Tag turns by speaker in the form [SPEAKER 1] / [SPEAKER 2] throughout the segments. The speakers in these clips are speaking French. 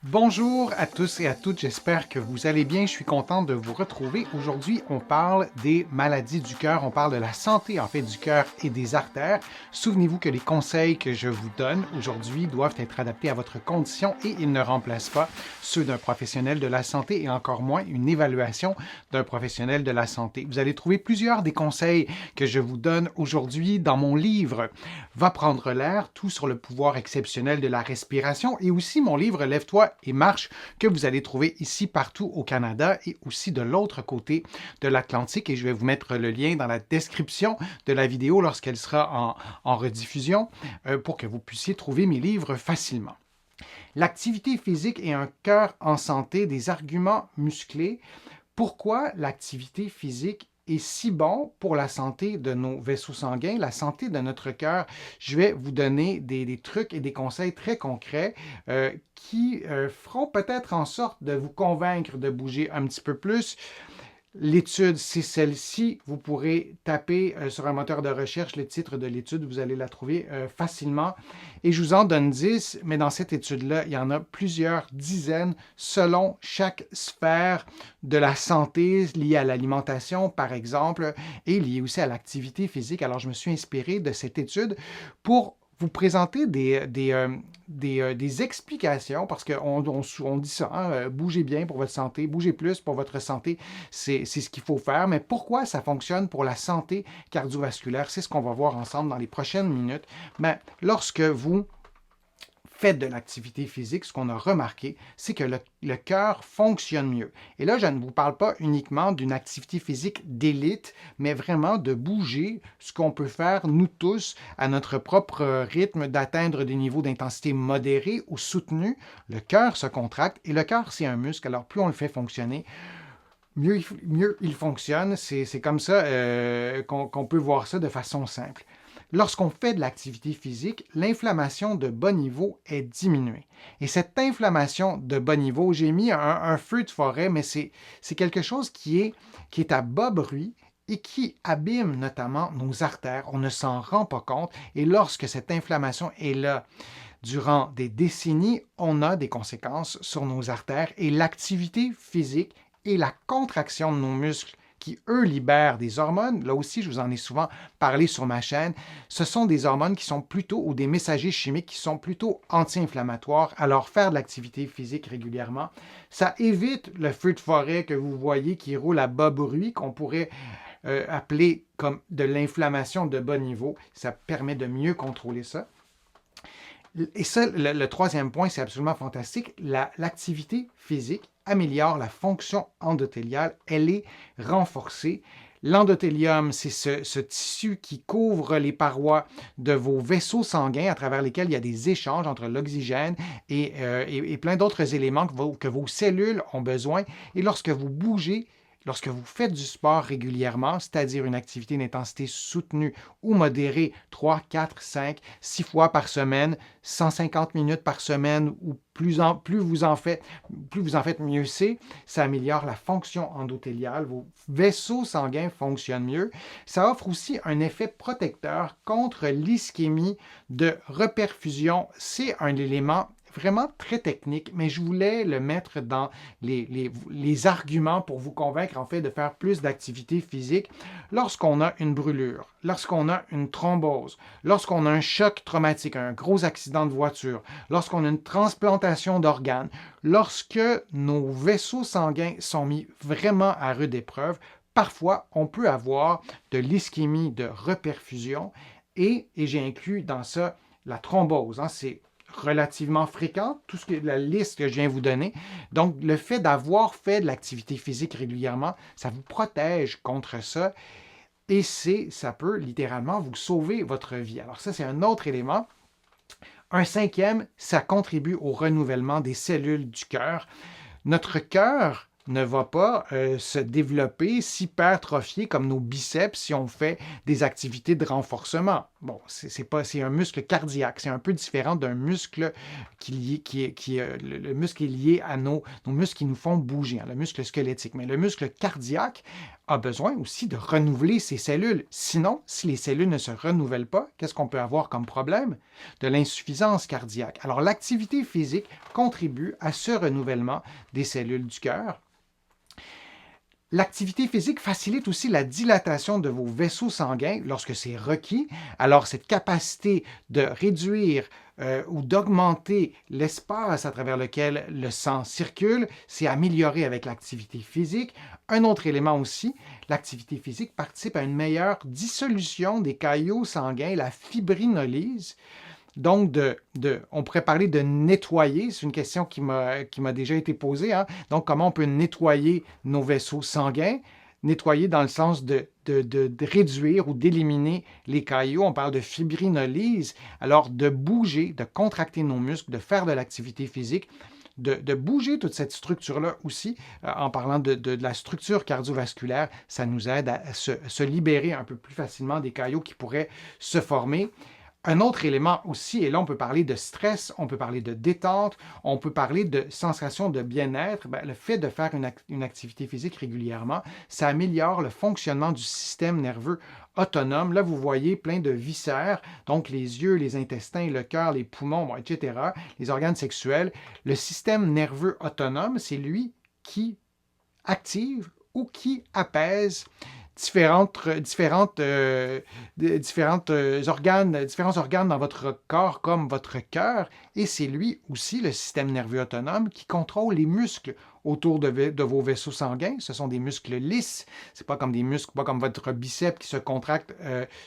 [SPEAKER 1] Bonjour à tous et à toutes, j'espère que vous allez bien. Je suis content de vous retrouver. Aujourd'hui, on parle des maladies du cœur, on parle de la santé en fait du cœur et des artères. Souvenez-vous que les conseils que je vous donne aujourd'hui doivent être adaptés à votre condition et ils ne remplacent pas ceux d'un professionnel de la santé et encore moins une évaluation d'un professionnel de la santé. Vous allez trouver plusieurs des conseils que je vous donne aujourd'hui dans mon livre Va prendre l'air, tout sur le pouvoir exceptionnel de la respiration et aussi mon livre Lève-toi et marche que vous allez trouver ici partout au Canada et aussi de l'autre côté de l'Atlantique. Et je vais vous mettre le lien dans la description de la vidéo lorsqu'elle sera en rediffusion pour que vous puissiez trouver mes livres facilement. L'activité physique et un cœur en santé, des arguments musclés. Pourquoi l'activité physique est si bon pour la santé de nos vaisseaux sanguins, la santé de notre cœur? Je vais vous donner des trucs et des conseils très concrets qui feront peut-être en sorte de vous convaincre de bouger un petit peu plus. L'étude, c'est celle-ci. Vous pourrez taper sur un moteur de recherche le titre de l'étude, vous allez la trouver facilement. Et je vous en donne 10, mais dans cette étude-là, il y en a plusieurs dizaines selon chaque sphère de la santé liée à l'alimentation, par exemple, et liée aussi à l'activité physique. Alors, je me suis inspiré de cette étude pour vous présenter des explications, parce qu'on dit ça, hein, bougez bien pour votre santé, bougez plus pour votre santé, c'est ce qu'il faut faire. Mais pourquoi ça fonctionne pour la santé cardiovasculaire? C'est ce qu'on va voir ensemble dans les prochaines minutes. Mais lorsque vous faites de l'activité physique, ce qu'on a remarqué, c'est que le cœur fonctionne mieux. Et là, je ne vous parle pas uniquement d'une activité physique d'élite, mais vraiment de bouger, ce qu'on peut faire, nous tous, à notre propre rythme, d'atteindre des niveaux d'intensité modérés ou soutenus. Le cœur se contracte et le cœur, c'est un muscle. Alors, plus on le fait fonctionner, mieux il fonctionne. C'est comme ça qu'on peut voir ça de façon simple. Lorsqu'on fait de l'activité physique, l'inflammation de bas niveau est diminuée. Et cette inflammation de bas niveau, j'ai mis un feu de forêt, mais c'est quelque chose qui est à bas bruit et qui abîme notamment nos artères. On ne s'en rend pas compte. Et lorsque cette inflammation est là durant des décennies, on a des conséquences sur nos artères et l'activité physique et la contraction de nos muscles qui, eux, libèrent des hormones. Là aussi, je vous en ai souvent parlé sur ma chaîne. Ce sont des hormones qui sont plutôt, ou des messagers chimiques qui sont plutôt anti-inflammatoires. Alors, faire de l'activité physique régulièrement, ça évite le feu de forêt que vous voyez qui roule à bas bruit, qu'on pourrait appeler comme de l'inflammation de bas niveau. Ça permet de mieux contrôler ça. Et ça, le troisième point, c'est absolument fantastique. L'activité physique améliore la fonction endothéliale. Elle est renforcée. L'endothélium, c'est ce tissu qui couvre les parois de vos vaisseaux sanguins à travers lesquels il y a des échanges entre l'oxygène et plein d'autres éléments que vos cellules ont besoin. Et lorsque vous bougez, lorsque vous faites du sport régulièrement, c'est-à-dire une activité d'intensité soutenue ou modérée 3, 4, 5, 6 fois par semaine, 150 minutes par semaine ou plus vous en faites, mieux c'est. Ça améliore la fonction endothéliale. Vos vaisseaux sanguins fonctionnent mieux. Ça offre aussi un effet protecteur contre l'ischémie de reperfusion. C'est un élément vraiment très technique, mais je voulais le mettre dans les arguments pour vous convaincre en fait de faire plus d'activité physique. Lorsqu'on a une brûlure, lorsqu'on a une thrombose, lorsqu'on a un choc traumatique, un gros accident de voiture, lorsqu'on a une transplantation d'organes, lorsque nos vaisseaux sanguins sont mis vraiment à rude épreuve, parfois on peut avoir de l'ischémie de reperfusion et j'ai inclus dans ça la thrombose. Hein, c'est relativement fréquent, tout ce que la liste que je viens de vous donner. Donc, le fait d'avoir fait de l'activité physique régulièrement, ça vous protège contre ça et ça peut littéralement vous sauver votre vie. Alors ça, c'est un autre élément. Un cinquième, ça contribue au renouvellement des cellules du cœur. Notre cœur ne va pas se développer, s'hypertrophier comme nos biceps si on fait des activités de renforcement. Bon, c'est un muscle cardiaque, c'est un peu différent d'un muscle le muscle est lié à nos muscles qui nous font bouger, hein, le muscle squelettique. Mais le muscle cardiaque a besoin aussi de renouveler ses cellules. Sinon, si les cellules ne se renouvellent pas, qu'est-ce qu'on peut avoir comme problème? De l'insuffisance cardiaque. Alors, l'activité physique contribue à ce renouvellement des cellules du cœur. L'activité physique facilite aussi la dilatation de vos vaisseaux sanguins lorsque c'est requis. Alors, cette capacité de réduire ou d'augmenter l'espace à travers lequel le sang circule, c'est amélioré avec l'activité physique. Un autre élément aussi, l'activité physique participe à une meilleure dissolution des caillots sanguins, la fibrinolyse. Donc, on pourrait parler de nettoyer. C'est une question qui m'a déjà été posée, hein. Donc, comment on peut nettoyer nos vaisseaux sanguins? Nettoyer dans le sens de réduire ou d'éliminer les caillots. On parle de fibrinolyse. Alors, de bouger, de contracter nos muscles, de faire de l'activité physique, de bouger toute cette structure-là aussi, en parlant de la structure cardiovasculaire, ça nous aide à se libérer un peu plus facilement des caillots qui pourraient se former. Un autre élément aussi, et là on peut parler de stress, on peut parler de détente, on peut parler de sensation de bien-être. Bien, le fait de faire une activité physique régulièrement, ça améliore le fonctionnement du système nerveux autonome. Là, vous voyez plein de viscères, donc les yeux, les intestins, le cœur, les poumons, bon, etc., les organes sexuels. Le système nerveux autonome, c'est lui qui active ou qui apaise différents organes dans votre corps, comme votre cœur, et c'est lui aussi, le système nerveux autonome, qui contrôle les muscles autour de vos vaisseaux sanguins. Ce sont des muscles lisses, c'est pas comme des muscles, pas comme votre biceps qui se contracte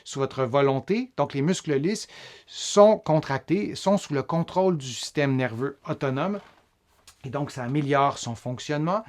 [SPEAKER 1] sous votre volonté. Donc les muscles lisses sont contractés, sont sous le contrôle du système nerveux autonome, et donc ça améliore son fonctionnement.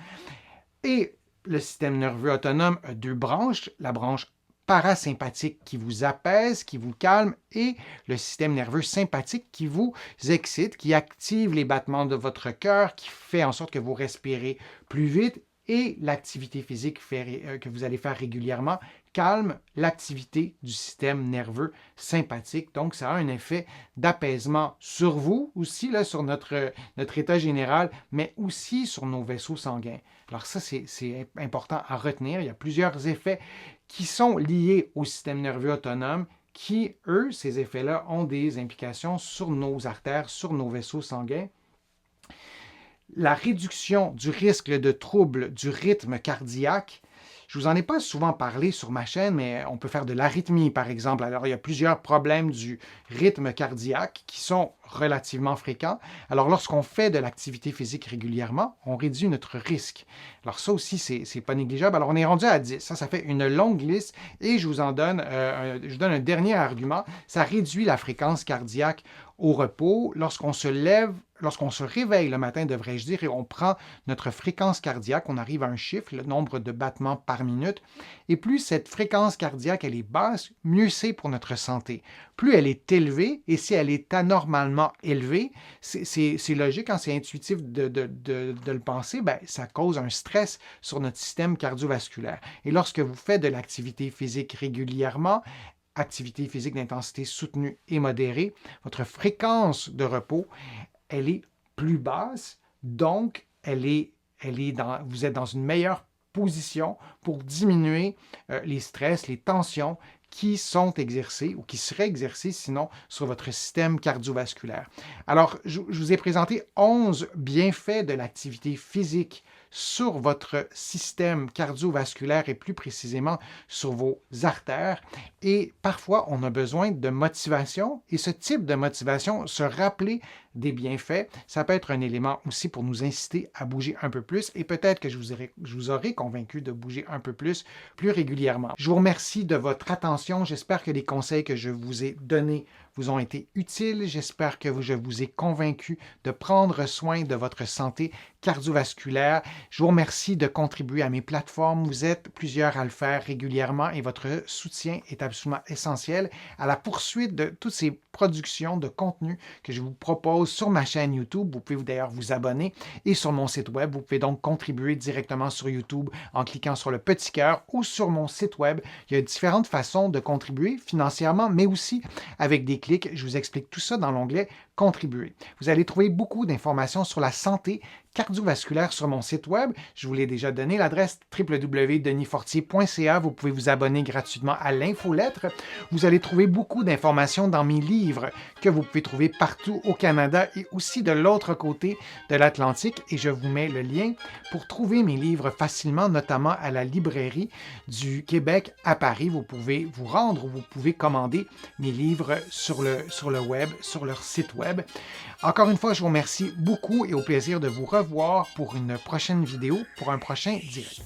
[SPEAKER 1] Et le système nerveux autonome a deux branches, la branche parasympathique qui vous apaise, qui vous calme, et le système nerveux sympathique qui vous excite, qui active les battements de votre cœur, qui fait en sorte que vous respirez plus vite, et l'activité physique que vous allez faire régulièrement calme l'activité du système nerveux sympathique. Donc, ça a un effet d'apaisement sur vous aussi, là, sur notre état général, mais aussi sur nos vaisseaux sanguins. Alors ça, c'est important à retenir. Il y a plusieurs effets qui sont liés au système nerveux autonome qui, eux, ces effets-là, ont des implications sur nos artères, sur nos vaisseaux sanguins. La réduction du risque de troubles du rythme cardiaque. Je ne vous en ai pas souvent parlé sur ma chaîne, mais on peut faire de l'arythmie, par exemple. Alors, il y a plusieurs problèmes du rythme cardiaque qui sont relativement fréquents. Alors, lorsqu'on fait de l'activité physique régulièrement, on réduit notre risque. Alors, ça aussi, c'est pas négligeable. Alors, on est rendu à 10. Ça fait une longue liste et je vous donne un dernier argument. Ça réduit la fréquence cardiaque au repos. Lorsqu'on se réveille le matin, devrais-je dire, et on prend notre fréquence cardiaque, on arrive à un chiffre, le nombre de battements par minute, et plus cette fréquence cardiaque elle est basse, mieux c'est pour notre santé. Plus elle est élevée, et si elle est anormalement élevée, c'est logique, hein, c'est intuitif de le penser, ben, ça cause un stress sur notre système cardiovasculaire. Et lorsque vous faites de l'activité physique régulièrement, activité physique d'intensité soutenue et modérée, votre fréquence de repos, elle est plus basse, donc vous êtes dans une meilleure position pour diminuer les stress, les tensions qui sont exercées ou qui seraient exercées sinon sur votre système cardiovasculaire. Alors, je vous ai présenté 11 bienfaits de l'activité physique sur votre système cardiovasculaire et plus précisément sur vos artères. Et parfois, on a besoin de motivation et ce type de motivation, se rappeler des bienfaits, ça peut être un élément aussi pour nous inciter à bouger un peu plus et peut-être que je vous aurai convaincu de bouger un peu plus régulièrement. Je vous remercie de votre attention. J'espère que les conseils que je vous ai donnés vous ont été utiles. J'espère que je vous ai convaincu de prendre soin de votre santé cardiovasculaire. Je vous remercie de contribuer à mes plateformes. Vous êtes plusieurs à le faire régulièrement et votre soutien est absolument essentiel à la poursuite de toutes ces productions de contenu que je vous propose sur ma chaîne YouTube. Vous pouvez d'ailleurs vous abonner et sur mon site web. Vous pouvez donc contribuer directement sur YouTube en cliquant sur le petit cœur ou sur mon site web. Il y a différentes façons de contribuer financièrement, mais aussi avec des clics. Je vous explique tout ça dans l'onglet Contribuer. Vous allez trouver beaucoup d'informations sur la santé cardiovasculaire sur mon site web. Je vous l'ai déjà donné, l'adresse www.denisfortier.ca. Vous pouvez vous abonner gratuitement à l'infolettre. Vous allez trouver beaucoup d'informations dans mes livres que vous pouvez trouver partout au Canada et aussi de l'autre côté de l'Atlantique. Et je vous mets le lien pour trouver mes livres facilement, notamment à la librairie du Québec à Paris. Vous pouvez vous rendre ou vous pouvez commander mes livres sur le web, sur leur site web. Encore une fois, je vous remercie beaucoup et au plaisir de vous revoir pour une prochaine vidéo, pour un prochain direct.